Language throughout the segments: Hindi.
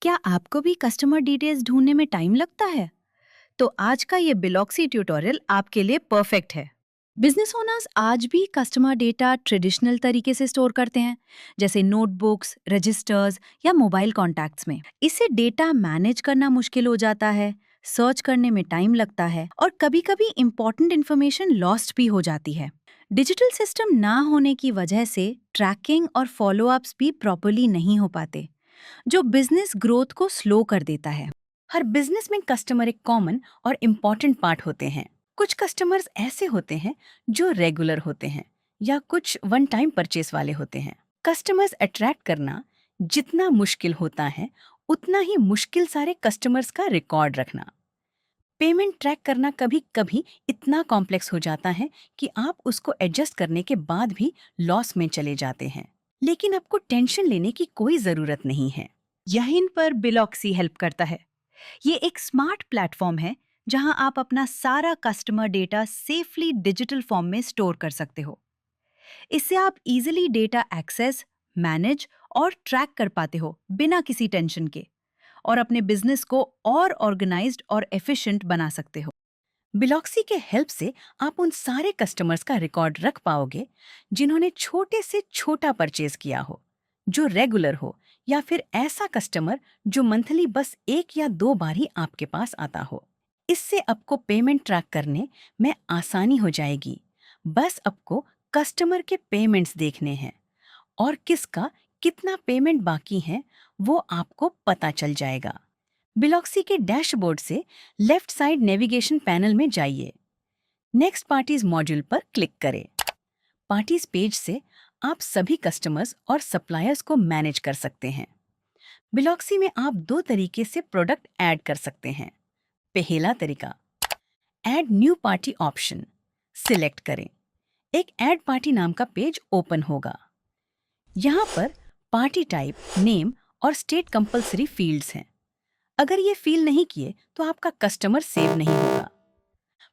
क्या आपको भी कस्टमर डिटेल्स ढूंढने में टाइम लगता है? तो आज का ये बिलॉक्सी ट्यूटोरियल आपके लिए परफेक्ट है। बिजनेस ओनर्स आज भी कस्टमर डेटा ट्रेडिशनल तरीके से स्टोर करते हैं, जैसे नोटबुक्स, रजिस्टर्स या मोबाइल कॉन्टैक्ट्स में। इससे डेटा मैनेज करना मुश्किल हो जाता है, सर्च करने में टाइम लगता है और कभी-कभी इंपॉर्टेंट इन्फॉर्मेशन लॉस्ट भी हो जाती है। डिजिटल सिस्टम ना होने की वजह से ट्रैकिंग और फॉलोअप्स भी प्रॉपर्ली नहीं हो पाते, जो बिजनेस ग्रोथ को स्लो कर देता है। हर बिजनेस में कस्टमर एक कॉमन और इम्पॉर्टेंट पार्ट होते हैं। कुछ कस्टमर्स ऐसे होते हैं जो रेगुलर होते हैं या कुछ वन टाइम परचेस वाले होते हैं। कस्टमर्स अट्रैक्ट करना जितना मुश्किल होता है, उतना ही मुश्किल सारे कस्टमर्स का रिकॉर्ड रखना। पेमेंट ट्रैक करना कभी कभी इतना कॉम्प्लेक्स हो जाता है कि आप उसको एडजस्ट करने के बाद भी लॉस में चले जाते हैं। लेकिन आपको टेंशन लेने की कोई जरूरत नहीं है। यहीं पर बिलॉक्सी हेल्प करता है। ये एक स्मार्ट प्लेटफॉर्म है जहां आप अपना सारा customer data safely digital form में स्टोर कर सकते हो। इससे आप इजीली डेटा एक्सेस, मैनेज और ट्रैक कर पाते हो बिना किसी टेंशन के, और अपने बिजनेस को और ऑर्गेनाइज्ड और एफिशिएंट बना सकते हो। बिलॉक्सी के हेल्प से आप उन सारे कस्टमर्स का रिकॉर्ड रख पाओगे जिन्होंने छोटे से छोटा परचेज किया हो, जो रेगुलर हो, या फिर ऐसा कस्टमर जो मंथली बस एक या दो बार ही आपके पास आता हो। इससे आपको पेमेंट ट्रैक करने में आसानी हो जाएगी। बस आपको कस्टमर के पेमेंट्स देखने हैं और किसका कितना पेमेंट बाकी है वो आपको पता चल जाएगा। बिलॉक्सी के डैशबोर्ड से लेफ्ट साइड नेविगेशन पैनल में जाइए। नेक्स्ट पार्टीज मॉड्यूल पर क्लिक करें। पार्टीज पेज से आप सभी कस्टमर्स और सप्लायर्स को मैनेज कर सकते हैं। बिलॉक्सी में आप दो तरीके से प्रोडक्ट ऐड कर सकते हैं। पहला तरीका, add new party option select करें। एक ऐड पार्टी नाम का पेज ओपन होगा। यहाँ पर पार्टी टाइप, नेम और स्टेट कंपलसरी फील्ड्स हैं। अगर ये फिल नहीं किए तो आपका कस्टमर सेव नहीं होगा।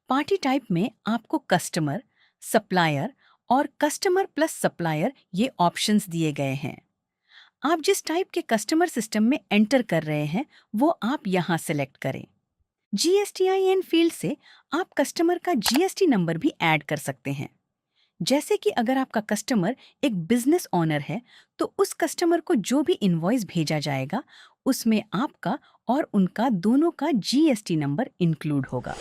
पार्टी टाइप में आपको कस्टमर, सप्लायर और कस्टमर प्लस सप्लायर ये ऑप्शंस दिए गए हैं। आप जिस टाइप के कस्टमर सिस्टम में एंटर कर रहे हैं वो आप यहाँ सेलेक्ट करें। GSTIN फील्ड से आप कस्टमर का GST नंबर भी ऐड कर सकते हैं। जैसे कि अगर आपका कस्टमर एक बिजनेस ओनर है तो उस कस्टमर को जो भी इनवॉइस भेजा जाएगा उसमें आपका और उनका दोनों का GST नंबर इंक्लूड होगा।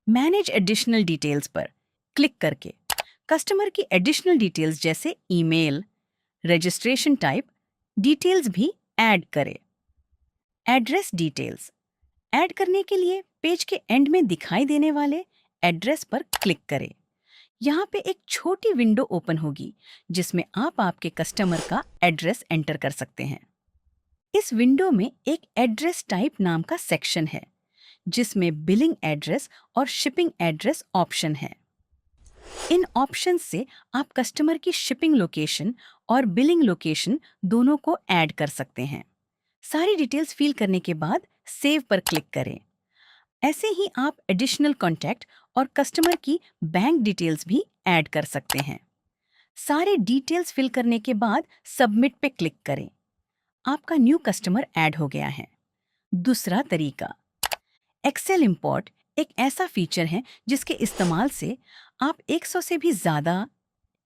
मैनेज एडिशनल डिटेल्स पर क्लिक करके कस्टमर की एडिशनल डिटेल्स जैसे ईमेल, रजिस्ट्रेशन टाइप डिटेल्स भी ऐड करें। एड्रेस डिटेल्स ऐड करने के लिए पेज के एंड में दिखाई देने वाले एड्रेस पर क्लिक करें। यहाँ पे एक छोटी विंडो ओपन होगी जिसमें आप आपके कस्टमर का एड्रेस एंटर कर सकते हैं। इस विंडो में एक एड्रेस टाइप नाम का सेक्शन है जिसमें बिलिंग एड्रेस और शिपिंग एड्रेस ऑप्शन है। इन ऑप्शन से आप कस्टमर की शिपिंग लोकेशन और बिलिंग लोकेशन दोनों को ऐड कर सकते हैं। सारी डिटेल्स फिल करने के बाद सेव पर क्लिक करें। ऐसे ही आप एडिशनल कॉन्टैक्ट और कस्टमर की बैंक डिटेल्स भी ऐड कर सकते हैं। सारे डिटेल्स फिल करने के बाद सबमिट पे क्लिक करें। आपका न्यू कस्टमर ऐड हो गया है। दूसरा तरीका, एक्सेल इंपोर्ट एक ऐसा फीचर है जिसके इस्तेमाल से आप 100 से भी ज़्यादा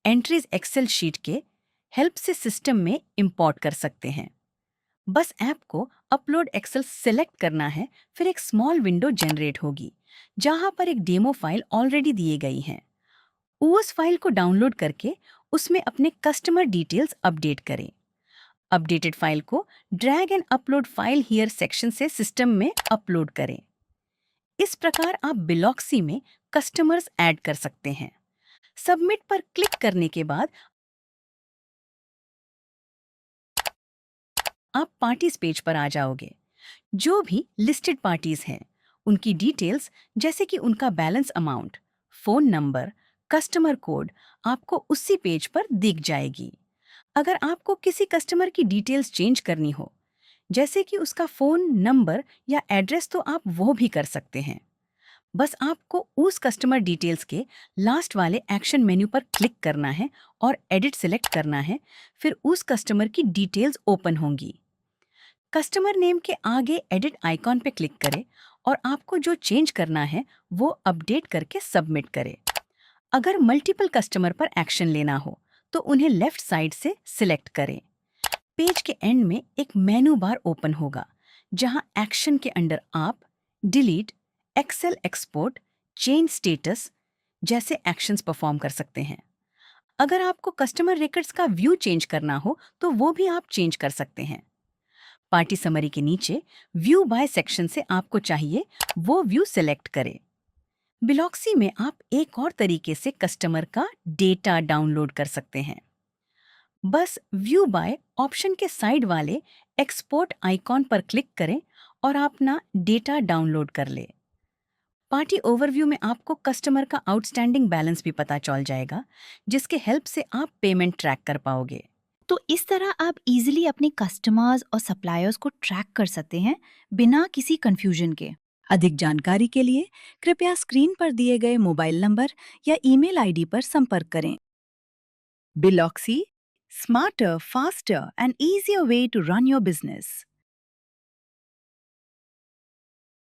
एंट्रीज एक्सेल शीट के हेल्प से सिस्टम में इंपोर्ट कर सकते हैं। बस ऐप को अपलोड एक्सेल सेलेक्ट करना है, फिर एक स्मॉल विंडो जनरेट होगी जहां पर एक डेमो फाइल ऑलरेडी दी गई है। उस फाइल को डाउनलोड करके उसमें अपने कस्टमर डिटेल्स अपडेट करें। अपडेटेड फाइल को drag and upload file here section से सिस्टम में अपलोड करें। इस प्रकार आप बिलॉक्सी में कस्टमर्स ऐड कर सकते हैं। सबमिट पर क्लिक करने के बाद आप पार्टीज पेज पर आ जाओगे। जो भी लिस्टेड पार्टीज हैं उनकी डिटेल्स जैसे कि उनका balance amount, phone number, customer code आपको उसी पेज पर दिख जाएगी। अगर आपको किसी कस्टमर की डिटेल्स चेंज करनी हो, जैसे कि उसका फोन नंबर या एड्रेस, तो आप वो भी कर सकते हैं। बस आपको उस कस्टमर डिटेल्स के लास्ट वाले एक्शन मेन्यू पर क्लिक करना है और एडिट सिलेक्ट करना है, फिर उस कस्टमर की डिटेल्स ओपन होंगी। कस्टमर नेम के आगे एडिट आइकॉन पे क्लिक करें और आपको जो चेंज करना है वो अपडेट करके सबमिट करें। अगर मल्टीपल कस्टमर पर एक्शन लेना हो तो उन्हें लेफ्ट साइड से सिलेक्ट करें। पेज के एंड में एक मेनू बार ओपन होगा जहां एक्शन के अंडर आप delete, Excel export, change status जैसे एक्शंस परफॉर्म कर सकते हैं। अगर आपको कस्टमर रिकॉर्ड्स का व्यू चेंज करना हो तो वो भी आप चेंज कर सकते हैं। पार्टी समरी के नीचे व्यू बाय सेक्शन से आपको चाहिए वो व्यू सिलेक्ट करें। बिलॉक्सी में आप एक और तरीके से कस्टमर का डेटा डाउनलोड कर सकते हैं। बस व्यू बाय ऑप्शन के साइड वाले एक्सपोर्ट आइकॉन पर क्लिक करें और अपना डेटा डाउनलोड कर ले। पार्टी ओवरव्यू में आपको कस्टमर का आउटस्टैंडिंग बैलेंस भी पता चल जाएगा, जिसके हेल्प से आप पेमेंट ट्रैक कर पाओगे। तो इस तरह आप इजीली अपने कस्टमर्स और सप्लायर्स को ट्रैक कर सकते हैं बिना किसी कंफ्यूजन के। अधिक जानकारी के लिए कृपया स्क्रीन पर दिए गए मोबाइल नंबर या ईमेल आईडी पर संपर्क करें। Biloxi, smarter, faster and easier way to run your business.